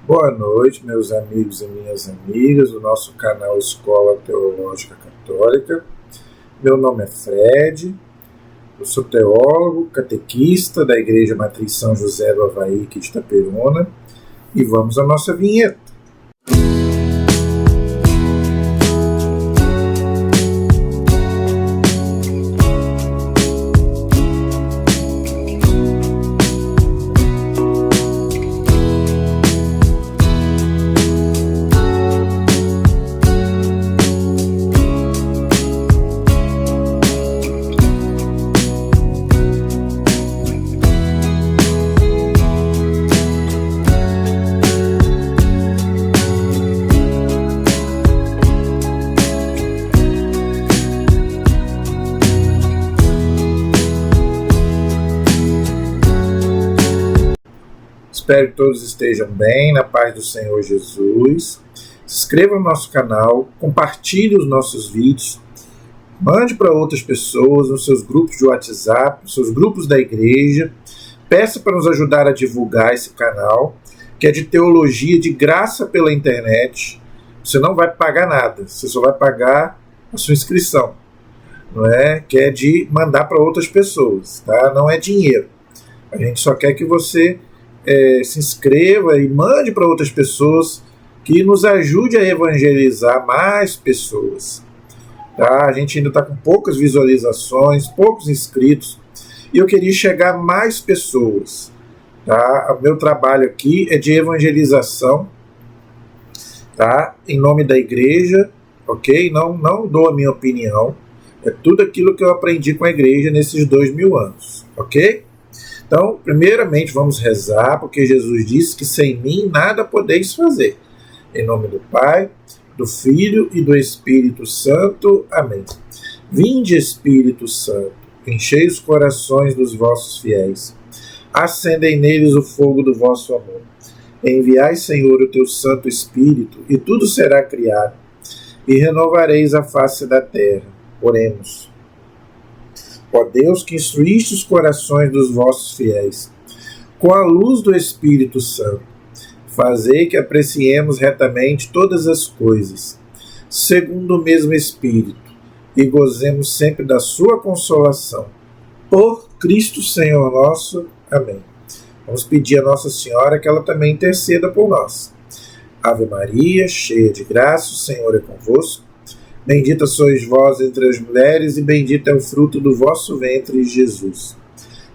Boa noite, meus amigos e minhas amigas do nosso canal Escola Teológica Católica. Meu nome é Fred, eu sou teólogo, catequista da Igreja Matriz São José do Havaí, aqui de Itaperuna, e vamos à nossa vinheta. Espero que todos estejam bem, na paz do Senhor Jesus. Se inscreva no nosso canal, compartilhe os nossos vídeos, mande para outras pessoas, nos seus grupos de WhatsApp, nos seus grupos da igreja. Peça para nos ajudar a divulgar esse canal, que é de teologia de graça pela internet. Você não vai pagar nada, você só vai pagar a sua inscrição, não é? Que é de mandar para outras pessoas, tá? Não é dinheiro. A gente só quer que você se inscreva e mande para outras pessoas, que nos ajude a evangelizar mais pessoas. Tá? A gente ainda está com poucas visualizações, poucos inscritos, e eu queria chegar a mais pessoas. Tá? O meu trabalho aqui é de evangelização, tá? Em nome da igreja, ok? Não dou a minha opinião, é tudo aquilo que eu aprendi com a igreja nesses 2000 anos, ok? Então, primeiramente, vamos rezar, porque Jesus disse que sem mim nada podeis fazer. Em nome do Pai, do Filho e do Espírito Santo. Amém. Vinde, Espírito Santo, enchei os corações dos vossos fiéis. Acendei neles o fogo do vosso amor. Enviai, Senhor, o teu Santo Espírito, e tudo será criado, e renovareis a face da terra. Oremos. Ó Deus, que instruíste os corações dos vossos fiéis, com a luz do Espírito Santo, fazei que apreciemos retamente todas as coisas, segundo o mesmo Espírito, e gozemos sempre da sua consolação. Por Cristo Senhor nosso. Amém. Vamos pedir a Nossa Senhora que ela também interceda por nós. Ave Maria, cheia de graça, o Senhor é convosco. Bendita sois vós entre as mulheres, e bendito é o fruto do vosso ventre, Jesus.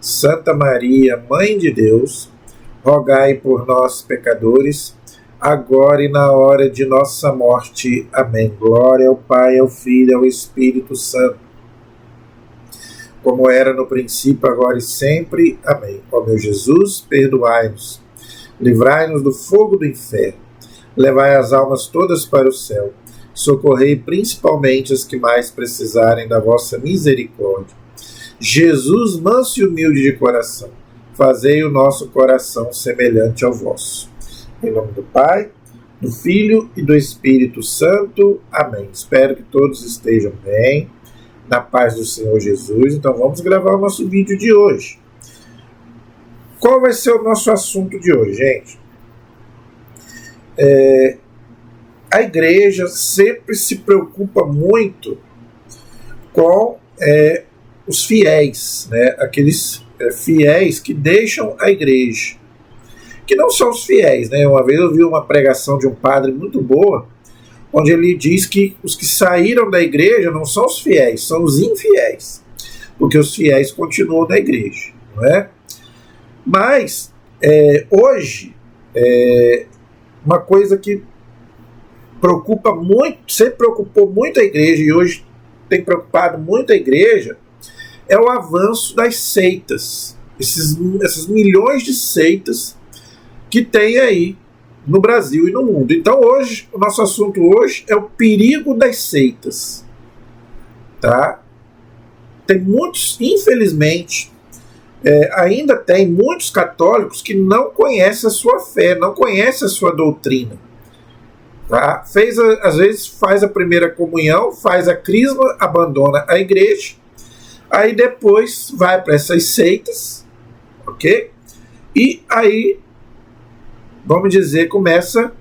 Santa Maria, Mãe de Deus, rogai por nós, pecadores, agora e na hora de nossa morte. Amém. Glória ao Pai, ao Filho e ao Espírito Santo, como era no princípio, agora e sempre. Amém. Ó meu Jesus, perdoai-nos, livrai-nos do fogo do inferno, levai as almas todas para o céu, socorrei principalmente as que mais precisarem da vossa misericórdia. Jesus, manso e humilde de coração, fazei o nosso coração semelhante ao vosso. Em nome do Pai, do Filho e do Espírito Santo. Amém. Espero que todos estejam bem, na paz do Senhor Jesus. Então vamos gravar o nosso vídeo de hoje. Qual vai ser o nosso assunto de hoje, gente? A igreja sempre se preocupa muito com os fiéis, né? Aqueles fiéis que deixam a igreja, que não são os fiéis, né? Uma vez eu vi uma pregação de um padre muito boa, onde ele diz que os que saíram da igreja não são os fiéis, são os infiéis, porque os fiéis continuam na igreja, não é? Mas hoje, uma coisa que preocupa muito, sempre preocupou muito a igreja, e hoje tem preocupado muito a igreja, é o avanço das seitas, essas milhões de seitas que tem aí no Brasil e no mundo. Então hoje, o nosso assunto hoje é o perigo das seitas, tá? Tem muitos, infelizmente, ainda tem muitos católicos que não conhecem a sua fé, não conhecem a sua doutrina. Tá? Às vezes faz a primeira comunhão, faz a crisma, abandona a igreja, aí depois vai para essas seitas, ok? E aí vamos dizer, começa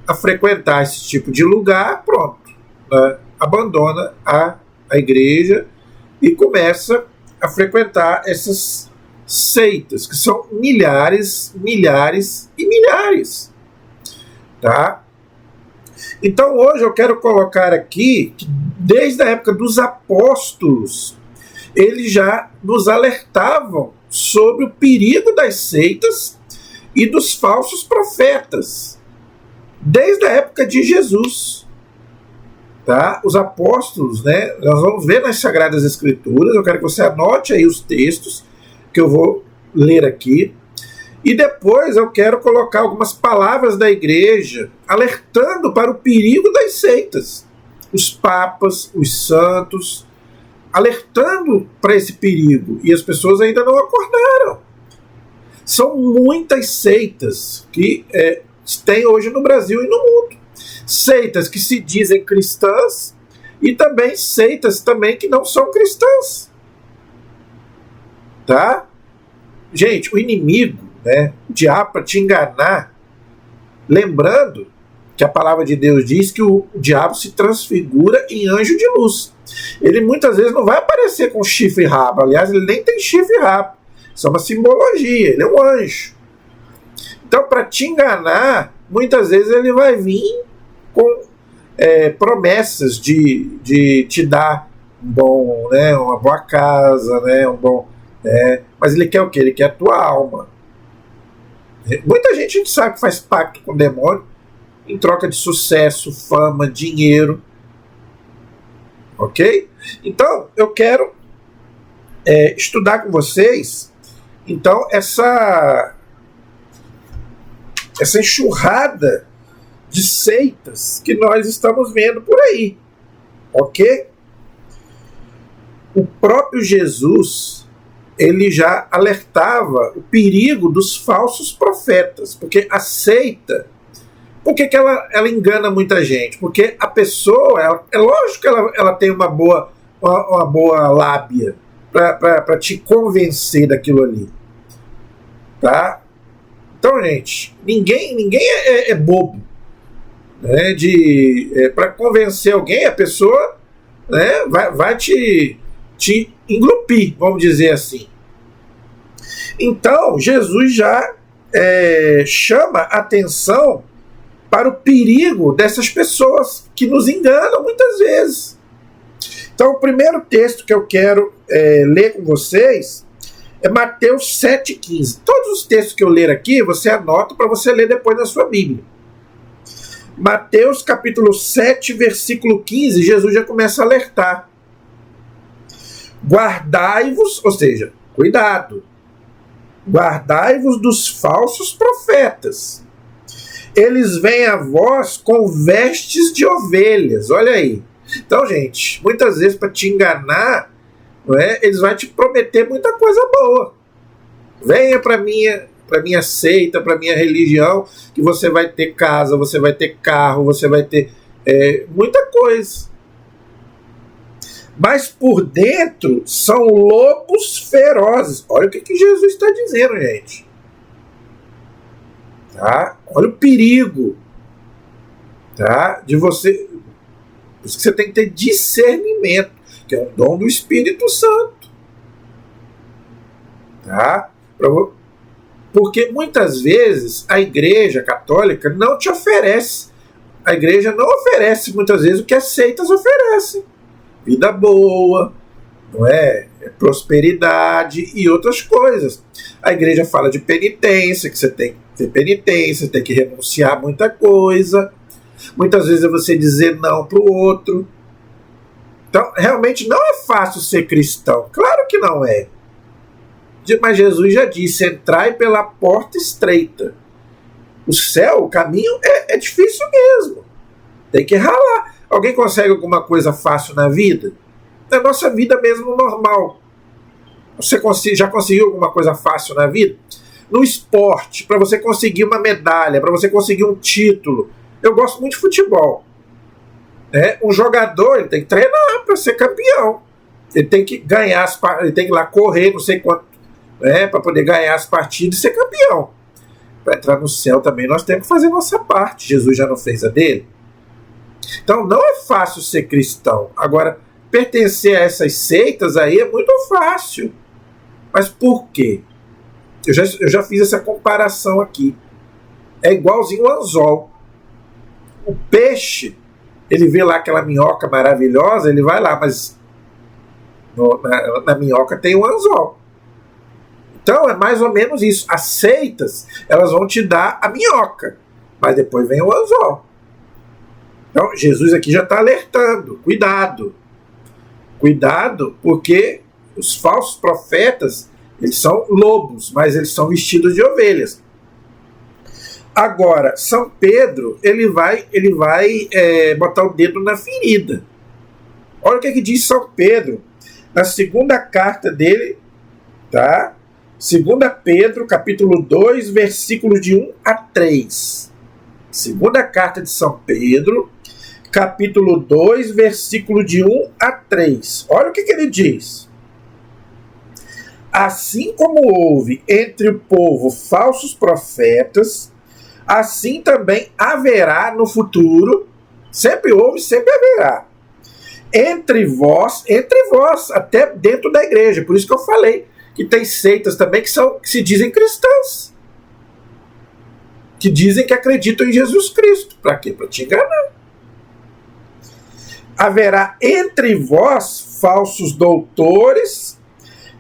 a frequentar esse tipo de lugar, pronto, né? Abandona a igreja e começa a frequentar essas seitas, que são milhares, milhares e milhares. Tá? Então hoje eu quero colocar aqui que desde a época dos apóstolos, eles já nos alertavam sobre o perigo das seitas e dos falsos profetas, desde a época de Jesus. Tá? Os apóstolos, né? Nós vamos ver nas Sagradas Escrituras, eu quero que você anote aí os textos que eu vou ler aqui, e depois eu quero colocar algumas palavras da igreja alertando para o perigo das seitas. Os papas, os santos, alertando para esse perigo, e as pessoas ainda não acordaram. São muitas seitas que tem hoje no Brasil e no mundo. Seitas que se dizem cristãs e também seitas também que não são cristãs. Tá? Gente, o inimigo, né, o diabo, para te enganar, lembrando que a palavra de Deus diz que o diabo se transfigura em anjo de luz. Ele muitas vezes não vai aparecer com chifre e rabo. Aliás, ele nem tem chifre e rabo. Isso é uma simbologia, ele é um anjo. Então, para te enganar, muitas vezes ele vai vir com promessas de te dar uma boa casa, né, mas ele quer o quê? Ele quer a tua alma. Muita gente a gente sabe que faz pacto com o demônio em troca de sucesso, fama, dinheiro. Ok? Então, eu quero estudar com vocês então essa enxurrada de seitas que nós estamos vendo por aí. Ok? O próprio Jesus, ele já alertava o perigo dos falsos profetas, porque a seita, por que ela engana muita gente? Porque a pessoa, é lógico que ela tem uma boa lábia para te convencer daquilo ali. Tá? Então, gente, ninguém é bobo. Né, para convencer alguém, a pessoa, né, vai te engrupir, vamos dizer assim. Então, Jesus já chama atenção para o perigo dessas pessoas que nos enganam muitas vezes. Então, o primeiro texto que eu quero ler com vocês é Mateus 7,15. Todos os textos que eu ler aqui, você anota para você ler depois na sua Bíblia. Mateus capítulo 7, versículo 15, Jesus já começa a alertar. Guardai-vos, ou seja, cuidado, guardai-vos dos falsos profetas. Eles vêm a vós com vestes de ovelhas, olha aí. Então, gente, muitas vezes para te enganar, não é, eles vão te prometer muita coisa boa. Venha para minha seita, para minha religião, que você vai ter casa, você vai ter carro, você vai ter muita coisa. Mas por dentro são lobos ferozes. Olha o que Jesus está dizendo, gente. Tá? Olha o perigo, tá? De você. Por isso que você tem que ter discernimento, que é um dom do Espírito Santo. Tá? Porque muitas vezes a igreja católica não te oferece. A igreja não oferece muitas vezes o que as seitas oferecem. Vida boa, não é? Prosperidade e outras coisas. A igreja fala de penitência, que você tem que ter penitência, tem que renunciar a muita coisa. Muitas vezes é você dizer não para o outro. Então, realmente não é fácil ser cristão. Claro que não é. Mas Jesus já disse, entrai pela porta estreita. O céu, o caminho é difícil mesmo. Tem que ralar. Alguém consegue alguma coisa fácil na vida? Na nossa vida mesmo normal. Você já conseguiu alguma coisa fácil na vida? No esporte, para você conseguir uma medalha, para você conseguir um título. Eu gosto muito de futebol. Um jogador, ele tem que treinar para ser campeão. Ele tem que ganhar, ele tem que ir lá correr, não sei quanto, para poder ganhar as partidas e ser campeão. para entrar no céu também nós temos que fazer nossa parte. Jesus já não fez a dele? Então não é fácil ser cristão. Agora, pertencer a essas seitas aí é muito fácil. Mas por quê? Eu já fiz essa comparação aqui. É igualzinho o anzol. O peixe, ele vê lá aquela minhoca maravilhosa, ele vai lá, mas na minhoca tem um anzol. Então é mais ou menos isso. As seitas, elas vão te dar a minhoca, mas depois vem o anzol. Então Jesus aqui já está alertando. Cuidado. Cuidado, porque os falsos profetas, eles são lobos, mas eles são vestidos de ovelhas. Agora, São Pedro, ele vai botar o dedo na ferida. Olha o que diz São Pedro na segunda carta dele, tá? 2 Pedro, capítulo 2, versículos de 1 a 3. Segunda carta de São Pedro, capítulo 2, versículo de 1 a 3. Olha o que ele diz. Assim como houve entre o povo falsos profetas, assim também haverá no futuro, sempre houve, sempre haverá, entre vós, até dentro da igreja. Por isso que eu falei que tem seitas também que se dizem cristãs, que dizem que acreditam em Jesus Cristo. Para quê? Para te enganar. Haverá entre vós falsos doutores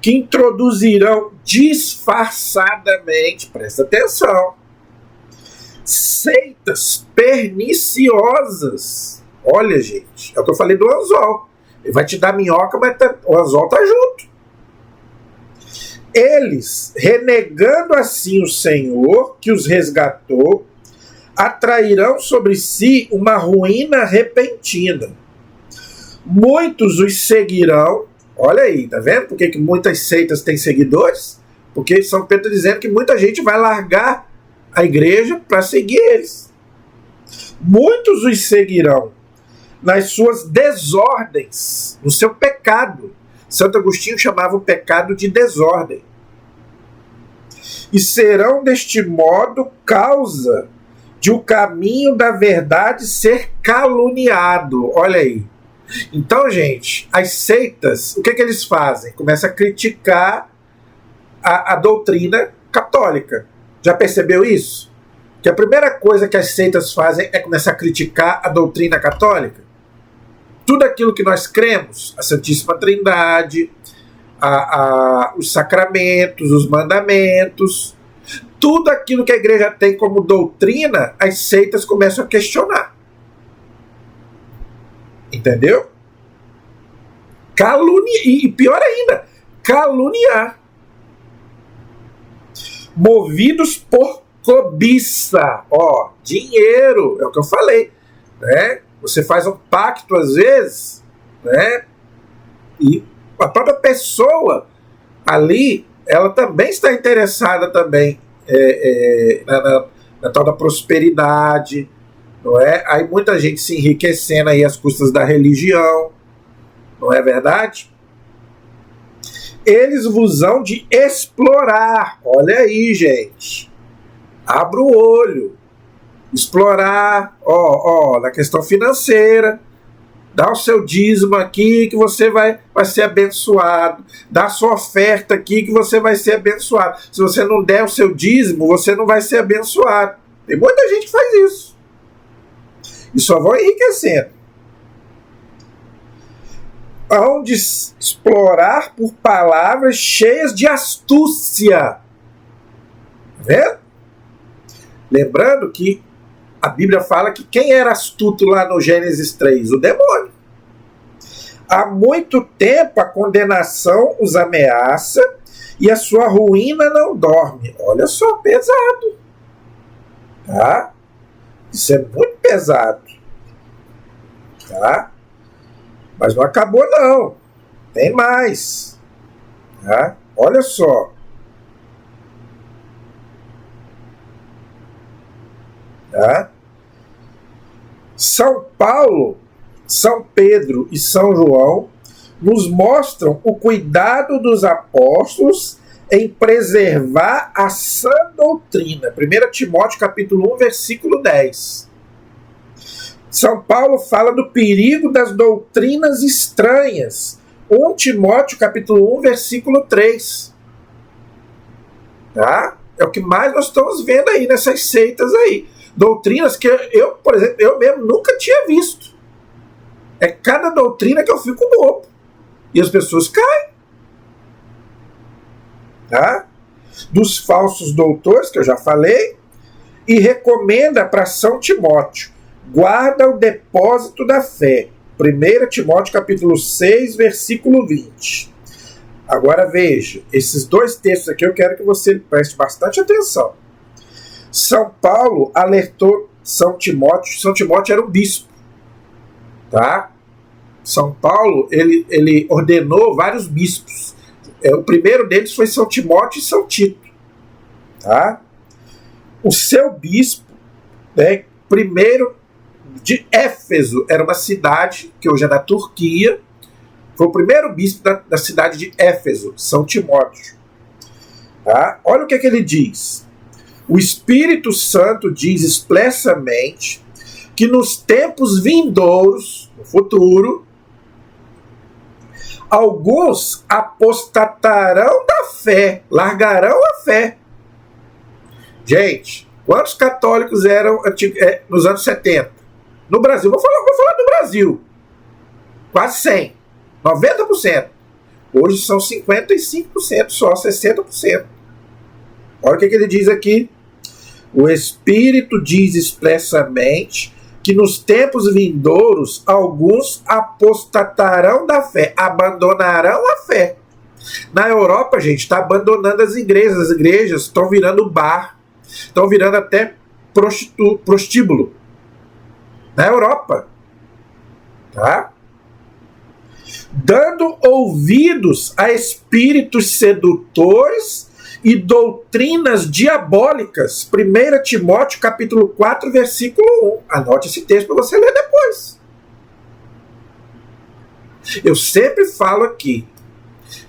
que introduzirão disfarçadamente, presta atenção, seitas perniciosas. Olha, gente, é o que eu falei do anzol. Ele vai te dar minhoca, mas o anzol tá junto. Eles, renegando assim o Senhor, que os resgatou, atrairão sobre si uma ruína repentina. Muitos os seguirão. Olha aí, tá vendo? Por que muitas seitas têm seguidores? Porque São Pedro está dizendo que muita gente vai largar a igreja para seguir eles. Muitos os seguirão nas suas desordens, no seu pecado. Santo Agostinho chamava o pecado de desordem. E serão deste modo causa de o caminho da verdade ser caluniado. Olha aí. Então, gente, as seitas, o que eles fazem? Começam a criticar a doutrina católica. Já percebeu isso? Que a primeira coisa que as seitas fazem é começar a criticar a doutrina católica. Tudo aquilo que nós cremos, a Santíssima Trindade, os sacramentos, os mandamentos, tudo aquilo que a igreja tem como doutrina, as seitas começam a questionar. Entendeu? Caluniar, e pior ainda, caluniar. Movidos por cobiça. Ó, dinheiro, é o que eu falei, né? Você faz um pacto às vezes, né? E a própria pessoa ali, ela também está interessada também na tal da prosperidade, não é? Aí muita gente se enriquecendo aí às custas da religião, não é verdade? Eles vos hão de explorar. Olha aí, gente. Abra o olho. Explorar, na questão financeira. Dá o seu dízimo aqui que você vai ser abençoado. Dá a sua oferta aqui que você vai ser abençoado. Se você não der o seu dízimo, você não vai ser abençoado. Tem muita gente que faz isso. E só vão enriquecendo. Hão de explorar por palavras cheias de astúcia. Tá vendo? Lembrando que a Bíblia fala que quem era astuto lá no Gênesis 3? O demônio. Há muito tempo a condenação os ameaça e a sua ruína não dorme. Olha só, pesado. Tá? Isso é muito pesado. Tá? Mas não acabou não. Tem mais. Tá? Olha só. Tá? São Paulo, São Pedro e São João nos mostram o cuidado dos apóstolos em preservar a sã doutrina. 1 Timóteo capítulo 1, versículo 10. São Paulo fala do perigo das doutrinas estranhas. 1 Timóteo capítulo 1, versículo 3. Tá? É o que mais nós estamos vendo aí nessas seitas aí. Doutrinas que eu, por exemplo, eu mesmo nunca tinha visto. É cada doutrina que eu fico bobo. E as pessoas caem. Tá? Dos falsos doutores, que eu já falei, e recomenda para São Timóteo: guarda o depósito da fé. 1 Timóteo capítulo 6, versículo 20. Agora veja, esses dois textos aqui eu quero que você preste bastante atenção. São Paulo alertou São Timóteo era um bispo. Tá? São Paulo, ele ordenou vários bispos. O primeiro deles foi São Timóteo e São Tito. Tá? O seu bispo, né, primeiro de Éfeso, era uma cidade que hoje é da Turquia. Foi o primeiro bispo da cidade de Éfeso, São Timóteo. Tá? Olha o que ele diz. O Espírito Santo diz expressamente que nos tempos vindouros, no futuro, alguns apostatarão da fé, largarão a fé. Gente, quantos católicos eram nos anos 70? No Brasil, vou falar do Brasil. Quase 100, 90%. Hoje são 55%, só 60%. Olha o que ele diz aqui. O Espírito diz expressamente que nos tempos vindouros alguns apostatarão da fé, abandonarão a fé. Na Europa, gente, está abandonando as igrejas estão virando bar, estão virando até prostíbulo. Na Europa. Tá? Dando ouvidos a espíritos sedutores e doutrinas diabólicas. 1 Timóteo capítulo 4, versículo 1. Anote esse texto para você ler depois. Eu sempre falo aqui,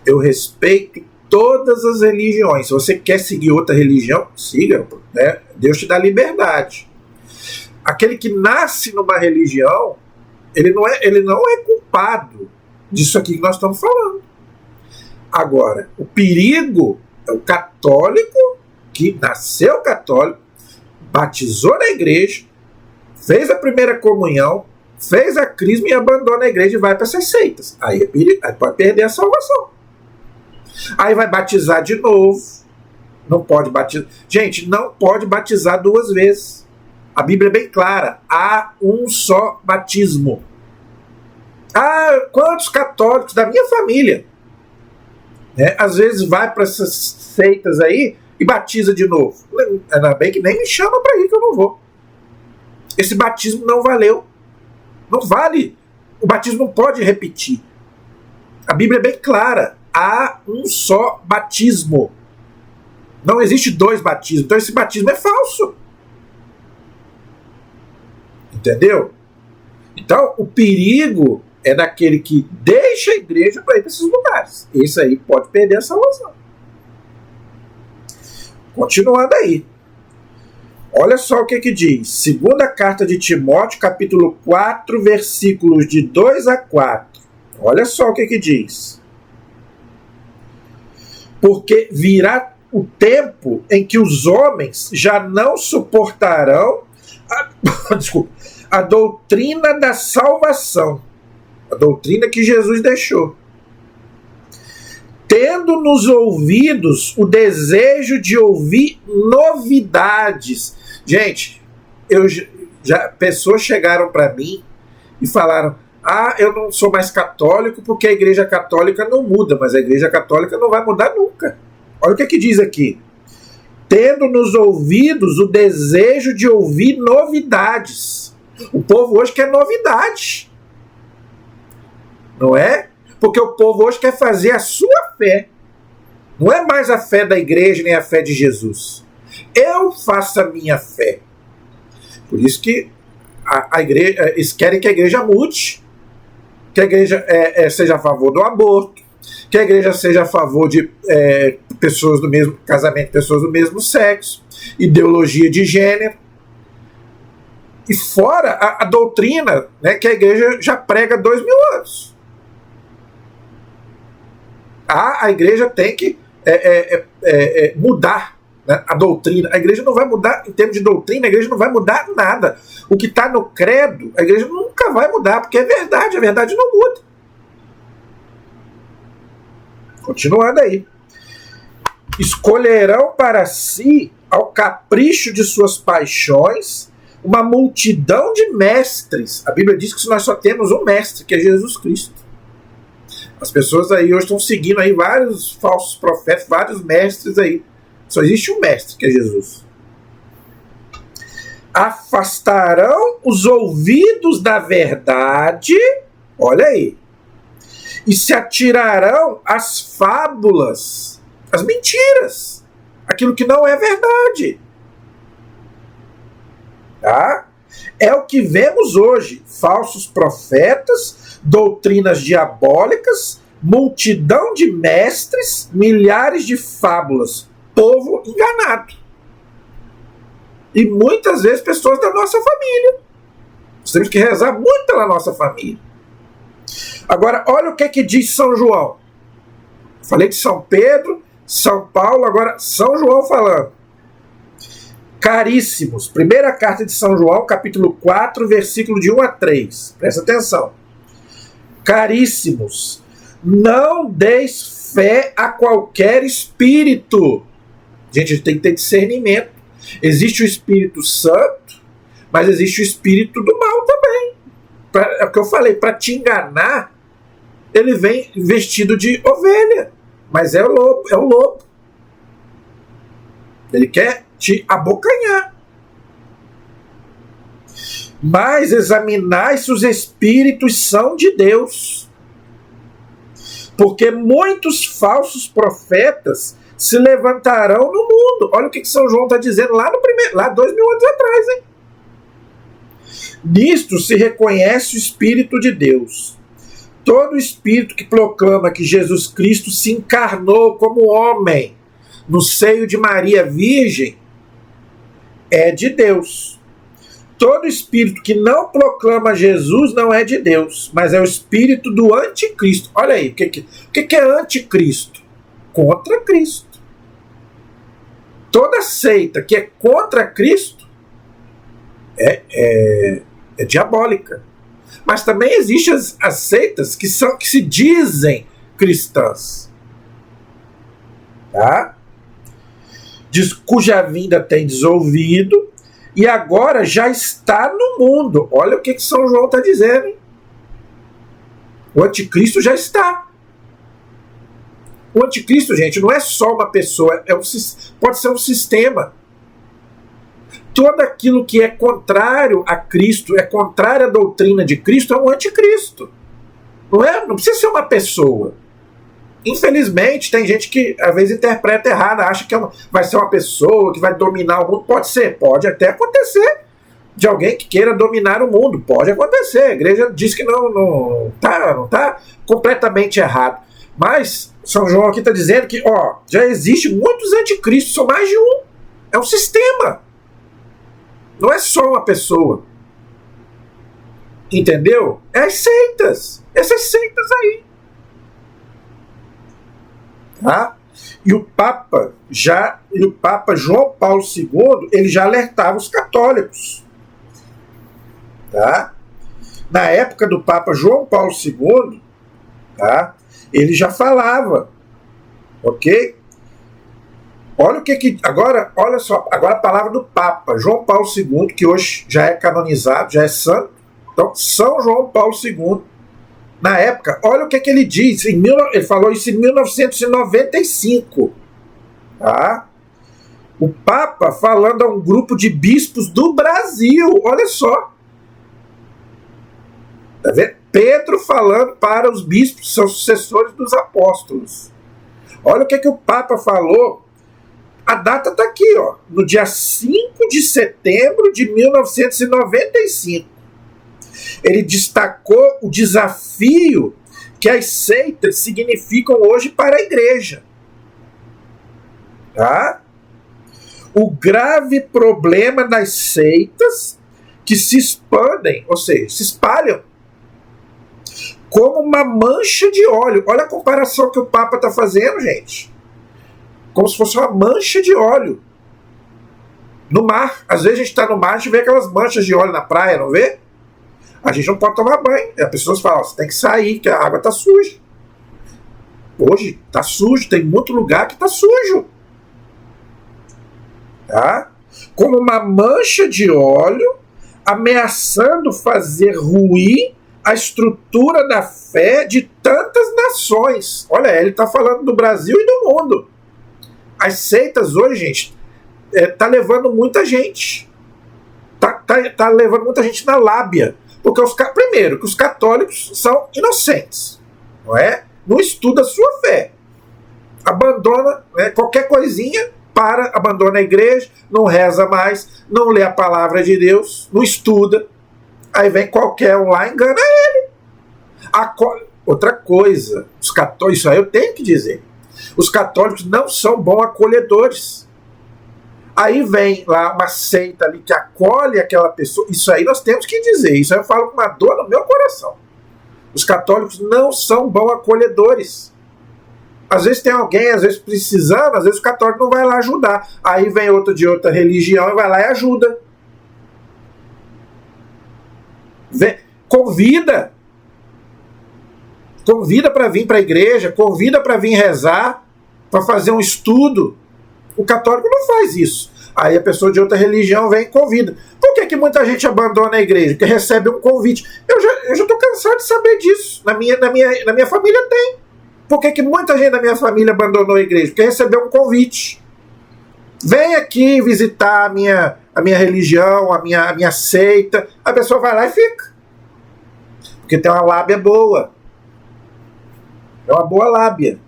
eu respeito todas as religiões. Se você quer seguir outra religião, siga, né? Deus te dá liberdade. Aquele que nasce numa religião, ele não é culpado disso aqui que nós estamos falando. Agora, o perigo é o católico que nasceu católico, batizou na igreja, fez a primeira comunhão, fez a crisma e abandona a igreja e vai para essas seitas. Aí pode perder a salvação. Aí vai batizar de novo. Não pode batizar. Gente, não pode batizar duas vezes. A Bíblia é bem clara. Há um só batismo. Quantos católicos da minha família, né, às vezes vai para essas seitas aí e batiza de novo. Ainda bem que nem me chama para ir que eu não vou. Esse batismo não valeu. Não vale. O batismo não pode repetir. A Bíblia é bem clara. Há um só batismo. Não existe dois batismos. Então esse batismo é falso. Entendeu? Então o perigo é daquele que deixa a igreja para ir para esses lugares. Esse aí pode perder a salvação. Continuando aí. Olha só o que diz. Segunda carta de Timóteo, capítulo 4, versículos de 2 a 4. Olha só o que diz. Porque virá o tempo em que os homens já não suportarão a doutrina da salvação. A doutrina que Jesus deixou. Tendo nos ouvidos o desejo de ouvir novidades. Gente, pessoas chegaram para mim e falaram: eu não sou mais católico porque a igreja católica não muda, mas a igreja católica não vai mudar nunca. Olha o que diz aqui. Tendo nos ouvidos o desejo de ouvir novidades. O povo hoje quer novidade. Não é? Porque o povo hoje quer fazer a sua fé. Não é mais a fé da igreja nem a fé de Jesus. Eu faço a minha fé. Por isso que a igreja, eles querem que a igreja mude. Que a igreja seja a favor do aborto. Que a igreja seja a favor de pessoas do mesmo casamento, pessoas do mesmo sexo, ideologia de gênero. E fora a doutrina, né, que a igreja já prega há 2000 anos. A igreja tem que mudar, né, a doutrina. A igreja não vai mudar, em termos de doutrina, a igreja não vai mudar nada. O que está no credo, a igreja nunca vai mudar, porque é verdade, a verdade não muda. Continuando aí. Escolherão para si, ao capricho de suas paixões, uma multidão de mestres. A Bíblia diz que nós só temos um mestre, que é Jesus Cristo. As pessoas aí hoje estão seguindo aí vários falsos profetas, vários mestres aí. Só existe um mestre, que é Jesus. Afastarão os ouvidos da verdade, olha aí, e se atirarão às fábulas, às mentiras, aquilo que não é verdade. Tá? É o que vemos hoje: falsos profetas, doutrinas diabólicas, multidão de mestres, milhares de fábulas, povo enganado. E muitas vezes pessoas da nossa família. Nós temos que rezar muito pela nossa família. Agora, olha o que diz São João. Falei de São Pedro, São Paulo, agora São João falando. Caríssimos, primeira carta de São João, capítulo 4, versículo de 1 a 3. Presta atenção. Caríssimos, não deis fé a qualquer espírito. Gente, a gente tem que ter discernimento. Existe o Espírito Santo, mas existe o espírito do mal também. É o que eu falei, para te enganar, ele vem vestido de ovelha, mas é o lobo. Ele quer te abocanhar. Mas examinai se os espíritos são de Deus, porque muitos falsos profetas se levantarão no mundo. Olha o que São João está dizendo lá 2000 anos atrás, hein? Nisto se reconhece o Espírito de Deus. Todo espírito que proclama que Jesus Cristo se encarnou como homem no seio de Maria Virgem é de Deus. Todo espírito que não proclama Jesus não é de Deus, mas é o espírito do anticristo. Olha aí, o que é anticristo? Contra Cristo. Toda seita que é contra Cristo é diabólica. Mas também existem as seitas que se dizem cristãs. Tá? Cuja vinda tem desolvido e agora já está no mundo. Olha o que São João está dizendo. Hein? O anticristo já está. O anticristo, gente, não é só uma pessoa, pode ser um sistema. Tudo aquilo que é contrário a Cristo, é contrário à doutrina de Cristo, é um anticristo. Não precisa ser uma pessoa. Infelizmente, tem gente que às vezes interpreta errado, acha que vai ser uma pessoa que vai dominar o mundo. Pode ser, pode até acontecer de alguém que queira dominar o mundo. Pode acontecer. A igreja diz que não está completamente errado. Mas São João aqui está dizendo que já existe muitos anticristos, são mais de um. É um sistema. Não é só uma pessoa. Entendeu? É as seitas. Essas seitas aí. Tá? E o Papa João Paulo II, ele já alertava os católicos. Tá? Na época do Papa João Paulo II, tá? Ele já falava. Ok? Olha o que agora, olha só, agora a palavra do Papa João Paulo II, que hoje já é canonizado, já é santo. Então, São João Paulo II, na época, olha o que ele diz. Ele falou isso em 1995. Tá? O Papa falando a um grupo de bispos do Brasil. Olha só. Tá vendo? Pedro falando para os bispos, que são sucessores dos apóstolos. Olha o que o Papa falou. A data está aqui, no dia 5 de setembro de 1995. Ele destacou o desafio que as seitas significam hoje para a igreja. Tá? O grave problema das seitas que se expandem, ou seja, se espalham como uma mancha de óleo. Olha a comparação que o Papa está fazendo, gente. Como se fosse uma mancha de óleo no mar. Às vezes a gente está no mar, a gente vê aquelas manchas de óleo na praia, não vê? A gente não pode tomar banho. As pessoas falam, você tem que sair, que a água está suja. Hoje está sujo, tem muito lugar que está sujo. Tá? Como uma mancha de óleo ameaçando fazer ruir a estrutura da fé de tantas nações. Olha, ele está falando do Brasil e do mundo. As seitas hoje, gente, tá levando muita gente. Tá levando muita gente na lábia. Porque, primeiro, que os católicos são inocentes. Não é? Não estuda a sua fé. Abandona, né, qualquer coisinha, abandona a igreja, não reza mais, não lê a palavra de Deus, não estuda. Aí vem qualquer um lá e engana ele. Outra coisa, os católicos, isso aí eu tenho que dizer. Os católicos não são bons acolhedores. Aí vem lá uma seita ali que acolhe aquela pessoa. Isso aí nós temos que dizer. Isso aí eu falo com uma dor no meu coração. Os católicos não são bons acolhedores. Às vezes tem alguém, às vezes precisando, às vezes o católico não vai lá ajudar. Aí vem outro de outra religião e vai lá e ajuda. Convida para vir para a igreja, convida para vir rezar, para fazer um estudo. O católico não faz isso. Aí a pessoa de outra religião vem e convida. Por que muita gente abandona a igreja? Porque recebe um convite. Eu já estou cansado de saber disso. Na minha família tem. Por que muita gente da minha família abandonou a igreja? Porque recebeu um convite. Vem aqui visitar a minha religião, a minha seita. A pessoa vai lá e fica. Porque tem uma lábia boa. É uma boa lábia.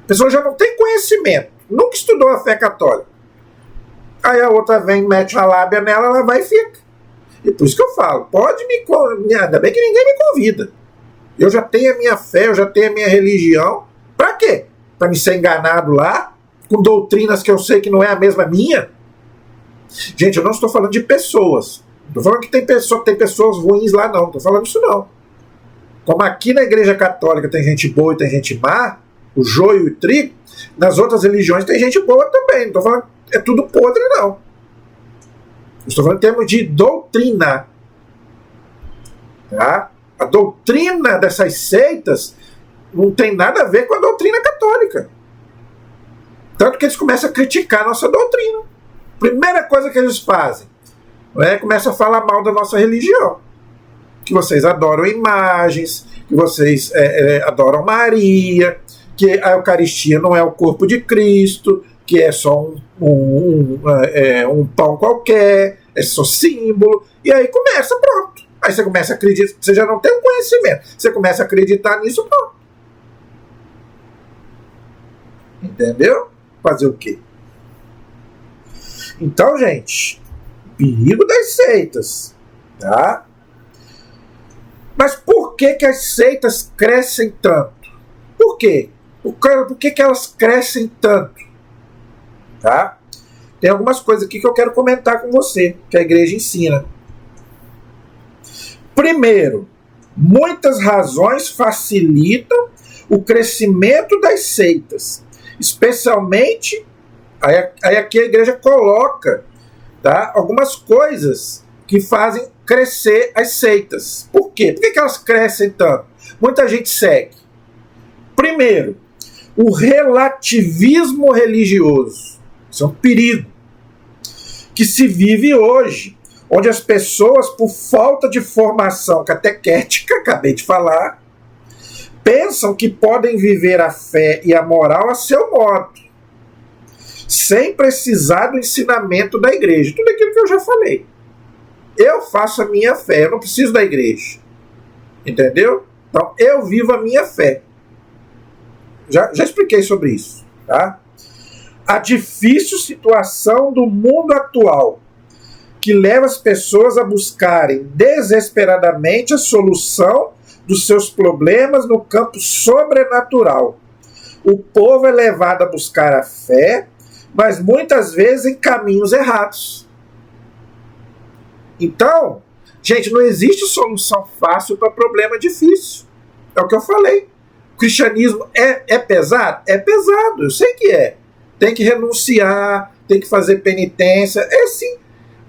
A pessoa já não tem conhecimento. Nunca estudou a fé católica. Aí a outra vem, mete uma lábia nela, ela vai e fica. E por isso que eu falo, ainda bem que ninguém me convida. Eu já tenho a minha fé, eu já tenho a minha religião. Pra quê? Pra me ser enganado lá, com doutrinas que eu sei que não é a mesma minha? Gente, eu não estou falando de pessoas. Não estou falando que tem pessoas ruins lá, não. Não estou falando isso, não. Como aqui na igreja católica tem gente boa e tem gente má, o joio e o trigo, nas outras religiões tem gente boa também. Não estou falando que é tudo podre, não. Estou falando em termos de doutrina. Tá? A doutrina dessas seitas não tem nada a ver com a doutrina católica. Tanto que eles começam a criticar a nossa doutrina. Primeira coisa que eles fazem, começam a falar mal da nossa religião. Que vocês adoram imagens, que vocês adoram Maria, que a Eucaristia não é o corpo de Cristo, que é só um pão qualquer, é só símbolo. E aí começa, pronto. Aí você começa a acreditar, você já não tem um conhecimento, você começa a acreditar nisso, pronto. Entendeu? Fazer o quê? Então, gente, perigo das seitas, tá? Mas por que as seitas crescem tanto? Por quê? Por que elas crescem tanto? Tá? Tem algumas coisas aqui que eu quero comentar com você, que a igreja ensina. Primeiro, muitas razões facilitam o crescimento das seitas, especialmente, aí aqui a igreja coloca, tá, algumas coisas que fazem crescer as seitas. Por quê? Por que elas crescem tanto? Muita gente segue. Primeiro, o relativismo religioso. Isso é um perigo que se vive hoje, onde as pessoas, por falta de formação catequética, acabei de falar, pensam que podem viver a fé e a moral a seu modo, sem precisar do ensinamento da igreja. Tudo aquilo que eu já falei. Eu faço a minha fé, eu não preciso da igreja. Entendeu? Então, eu vivo a minha fé. Já expliquei sobre isso. Tá? A difícil situação do mundo atual, que leva as pessoas a buscarem desesperadamente a solução dos seus problemas no campo sobrenatural. O povo é levado a buscar a fé mas muitas vezes em caminhos errados. Então, gente, não existe solução fácil para problema difícil. É o que eu falei. O cristianismo é pesado? É pesado, eu sei que é. Tem que renunciar, tem que fazer penitência, é sim.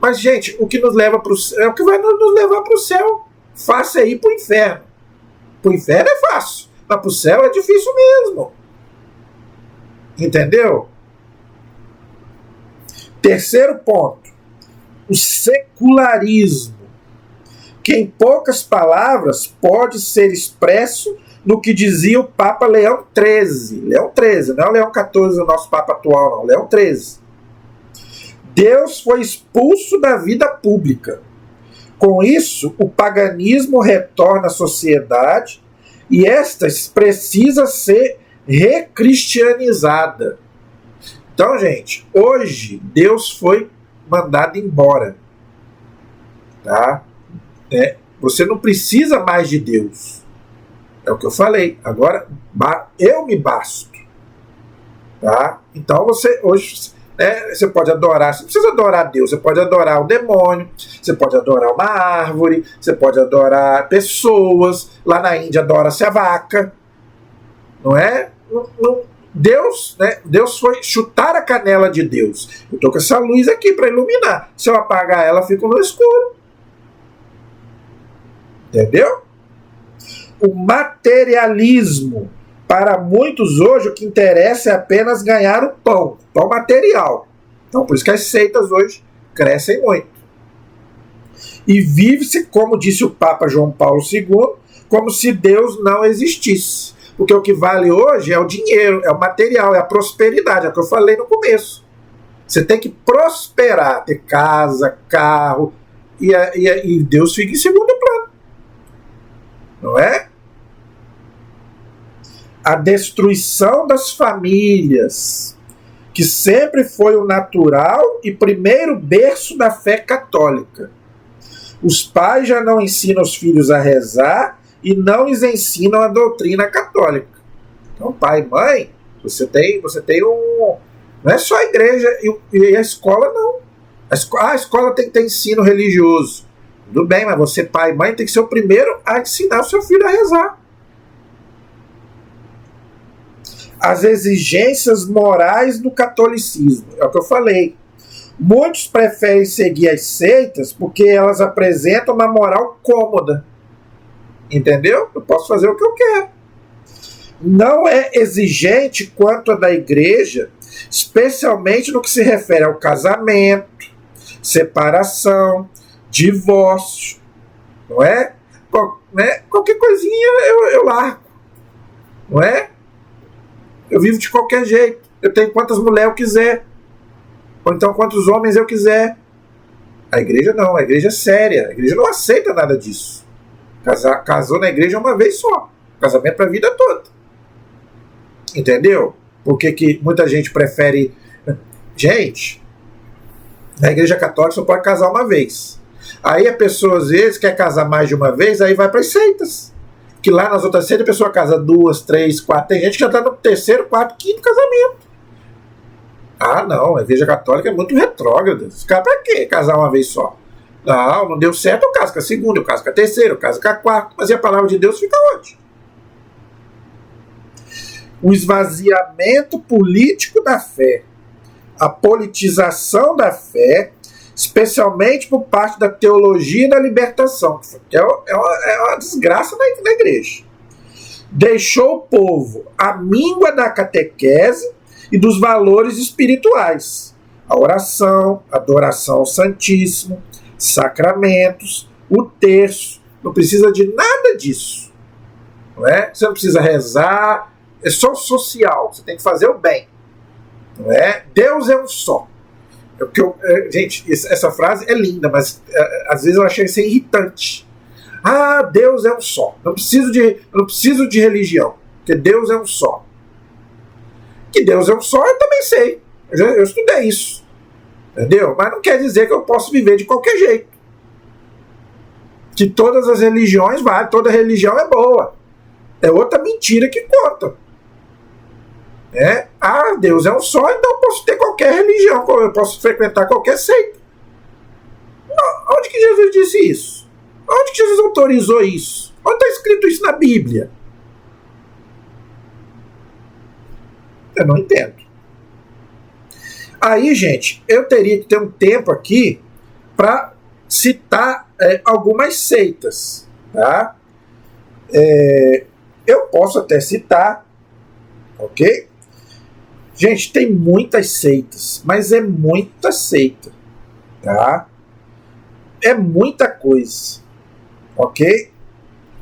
Mas, gente, o que nos leva para o céu é o que vai nos levar para o céu. Fácil é ir para o inferno. Para o inferno é fácil, mas para o céu é difícil mesmo. Entendeu? Terceiro ponto, o secularismo, que em poucas palavras pode ser expresso no que dizia o Papa Leão XIII. Leão XIII, não é o Leão XIV, o nosso Papa atual, não. Leão XIII. Deus foi expulso da vida pública. Com isso, o paganismo retorna à sociedade e esta precisa ser recristianizada. Então, gente, hoje Deus foi mandado embora. Tá? Você não precisa mais de Deus. É o que eu falei. Agora, eu me basto. Tá? Então, você hoje... você pode adorar, você não precisa adorar Deus, você pode adorar o demônio, você pode adorar uma árvore, você pode adorar pessoas, lá na Índia adora-se a vaca, não é? Deus, né? Deus foi chutar a canela de Deus. Eu estou com essa luz aqui para iluminar, se eu apagar ela, fico no escuro. Entendeu? O materialismo. Para muitos hoje o que interessa é apenas ganhar o pão material. Então por isso que as seitas hoje crescem muito. E vive-se, como disse o Papa João Paulo II, como se Deus não existisse. Porque o que vale hoje é o dinheiro, é o material, é a prosperidade, é o que eu falei no começo. Você tem que prosperar, ter casa, carro, e Deus fica em segundo plano. Não é? A destruição das famílias, que sempre foi o natural e primeiro berço da fé católica. Os pais já não ensinam os filhos a rezar e não lhes ensinam a doutrina católica. Então, pai e mãe, você tem um... Não é só a igreja e a escola, não. A escola tem que ter ensino religioso. Tudo bem, mas você, pai e mãe, tem que ser o primeiro a ensinar o seu filho a rezar. As exigências morais do catolicismo. É o que eu falei. Muitos preferem seguir as seitas porque elas apresentam uma moral cômoda. Entendeu? Eu posso fazer o que eu quero. Não é exigente quanto a da igreja, especialmente no que se refere ao casamento, separação, divórcio. Não é? Qualquer coisinha eu largo. Não é? Eu vivo de qualquer jeito. Eu tenho quantas mulheres eu quiser. Ou então quantos homens eu quiser. A igreja não. A igreja é séria. A igreja não aceita nada disso. Casou na igreja uma vez só. Casamento para a vida toda. Entendeu? Porque que muita gente prefere... Gente, na igreja católica só pode casar uma vez. Aí a pessoa às vezes quer casar mais de uma vez, aí vai para as seitas. Que lá nas outras seitas a pessoa casa 2, 3, 4. Tem gente que já está no terceiro, quarto, quinto casamento. Ah, não, a igreja católica é muito retrógrada. Para quê casar uma vez só? Não deu certo, eu caso com a segunda, eu caso com a terceira, eu caso com a quarta. Mas e a palavra de Deus fica onde? O esvaziamento político da fé, a politização da fé, especialmente por parte da teologia da libertação, que é uma desgraça na igreja. Deixou o povo à míngua da catequese e dos valores espirituais. A oração, a adoração ao Santíssimo, sacramentos, o terço. Não precisa de nada disso. Não é? Você não precisa rezar, é só social, você tem que fazer o bem. Não é? Deus é um só. Gente, essa frase é linda, mas às vezes eu achei isso irritante. Ah, Deus é um só. Não preciso de religião, porque Deus é um só. Que Deus é um só, eu também sei. Eu estudei isso. Entendeu? Mas não quer dizer que eu posso viver de qualquer jeito. Que todas as religiões valem, toda religião é boa. É outra mentira que conta. né? Ah, Deus é um só, então eu posso ter qualquer religião, eu posso frequentar qualquer seita. Não, onde que Jesus disse isso? Onde que Jesus autorizou isso? Onde está escrito isso na Bíblia? Eu não entendo. Aí, gente, eu teria que ter um tempo aqui para citar algumas seitas, tá? Eu posso até citar, ok? Gente, tem muitas seitas, mas é muita seita, tá? É muita coisa, ok?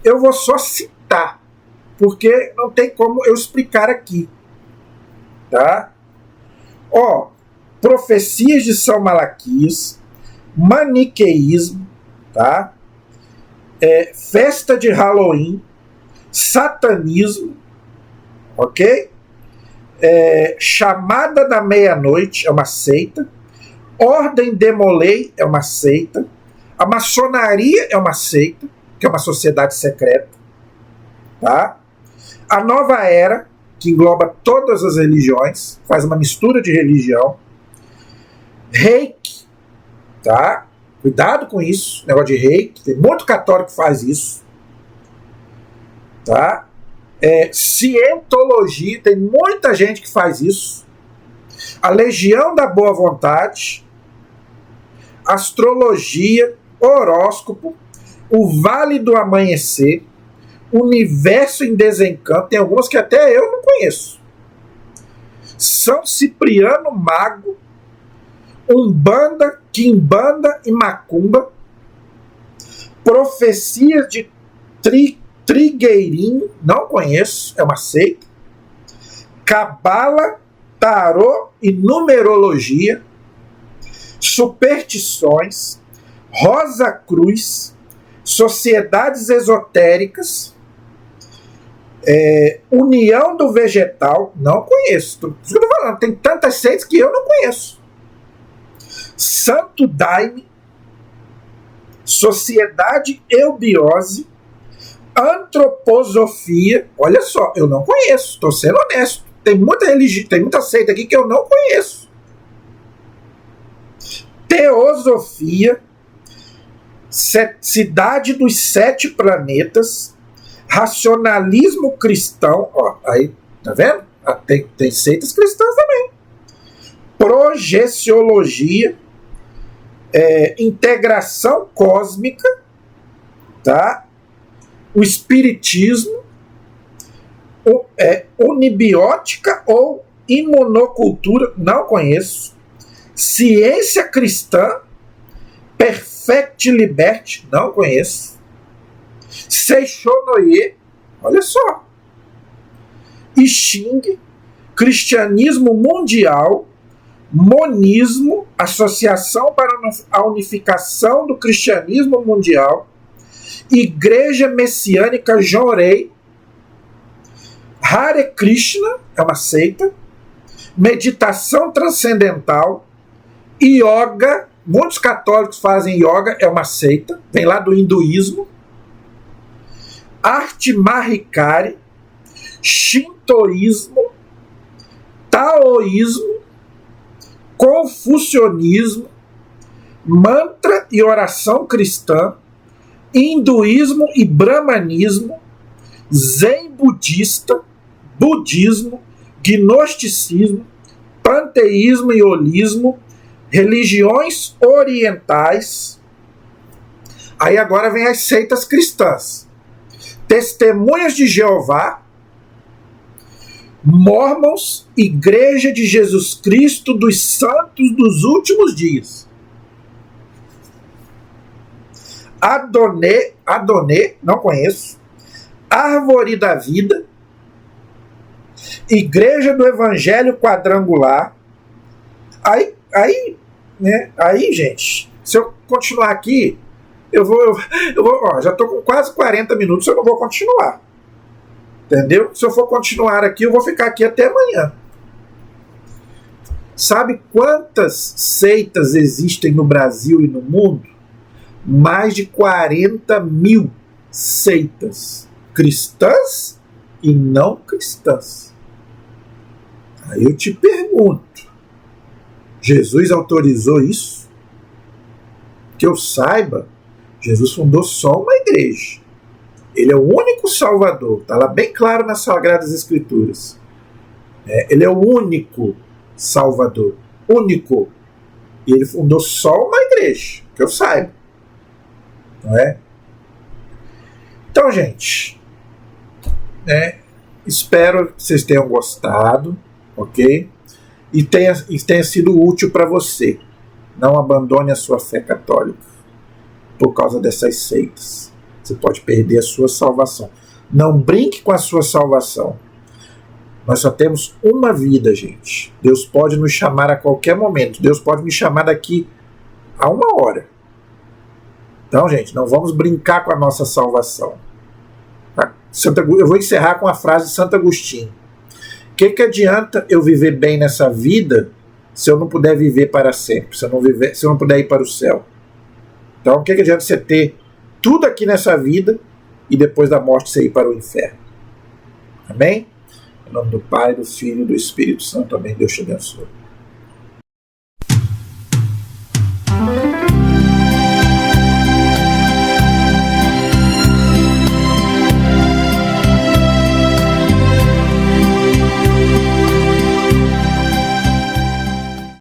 Eu vou só citar, porque não tem como eu explicar aqui, tá? Ó, profecias de São Malaquias, maniqueísmo, tá? Festa de Halloween, satanismo, ok? Chamada da meia-noite é uma seita, Ordem Demolei é uma seita, a maçonaria é uma seita, que é uma sociedade secreta, tá? A Nova Era, que engloba todas as religiões, faz uma mistura de religião, Reiki, tá? Cuidado com isso, negócio de Reiki, tem muito católico que faz isso, tá? Cientologia, tem muita gente que faz isso, a Legião da Boa Vontade, astrologia, horóscopo, o Vale do Amanhecer, Universo em Desencanto, tem algumas que até eu não conheço, São Cipriano Mago, Umbanda, Quimbanda e Macumba, Profecias de Trigueirinho, não conheço, é uma seita, Cabala, Tarô e Numerologia, Superstições, Rosa Cruz, Sociedades Esotéricas, União do Vegetal, não conheço. Por isso que eu tô falando, tem tantas seitas que eu não conheço. Santo Daime, Sociedade Eubiose, Antroposofia, olha só, eu não conheço, estou sendo honesto. Tem muita religião, tem muita seita aqui que eu não conheço. Teosofia, Cidade dos Sete Planetas, Racionalismo Cristão, ó, aí, tá vendo? Tem seitas cristãs também. Projeciologia, Integração Cósmica, tá? O Espiritismo, Unibiótica ou Imunocultura, não conheço. Ciência Cristã, Perfect Liberty, não conheço. Seixonoye, olha só. I Ching, Cristianismo Mundial, Monismo, Associação para a Unificação do Cristianismo Mundial, Igreja Messiânica Jorei, Hare Krishna, é uma seita, Meditação Transcendental, Yoga, muitos católicos fazem yoga, é uma seita, vem lá do hinduísmo, Arte Mahikari, Shintoísmo, Taoísmo, Confucionismo, Mantra e Oração Cristã, Hinduísmo e Brahmanismo, Zen Budista, Budismo, Gnosticismo, Panteísmo e Holismo, religiões orientais. Aí agora vem as seitas cristãs. Testemunhas de Jeová, Mormons, Igreja de Jesus Cristo dos Santos dos Últimos Dias. Adonê, não conheço. Árvore da Vida, Igreja do Evangelho Quadrangular. Aí, gente, se eu continuar aqui, eu vou já estou com quase 40 minutos, eu não vou continuar. Entendeu? Se eu for continuar aqui, eu vou ficar aqui até amanhã. Sabe quantas seitas existem no Brasil e no mundo? Mais de 40 mil seitas cristãs e não cristãs. Aí eu te pergunto, Jesus autorizou isso? Que eu saiba, Jesus fundou só uma igreja. Ele é o único Salvador, está lá bem claro nas Sagradas Escrituras. Ele é o único Salvador, único. E ele fundou só uma igreja, que eu saiba. Não é? Então, gente, espero que vocês tenham gostado, ok? E tenha sido útil para você. Não abandone a sua fé católica por causa dessas seitas. Você pode perder a sua salvação. Não brinque com a sua salvação. Nós só temos uma vida, gente. Deus pode nos chamar a qualquer momento. Deus pode me chamar daqui a 1 hora. Então, gente, não vamos brincar com a nossa salvação. Tá? Eu vou encerrar com a frase de Santo Agostinho. O que adianta eu viver bem nessa vida se eu não puder viver para sempre? Se eu não puder ir para o céu? Então, o que adianta você ter tudo aqui nessa vida e depois da morte você ir para o inferno? Amém? Em nome do Pai, do Filho e do Espírito Santo. Amém. Deus te abençoe.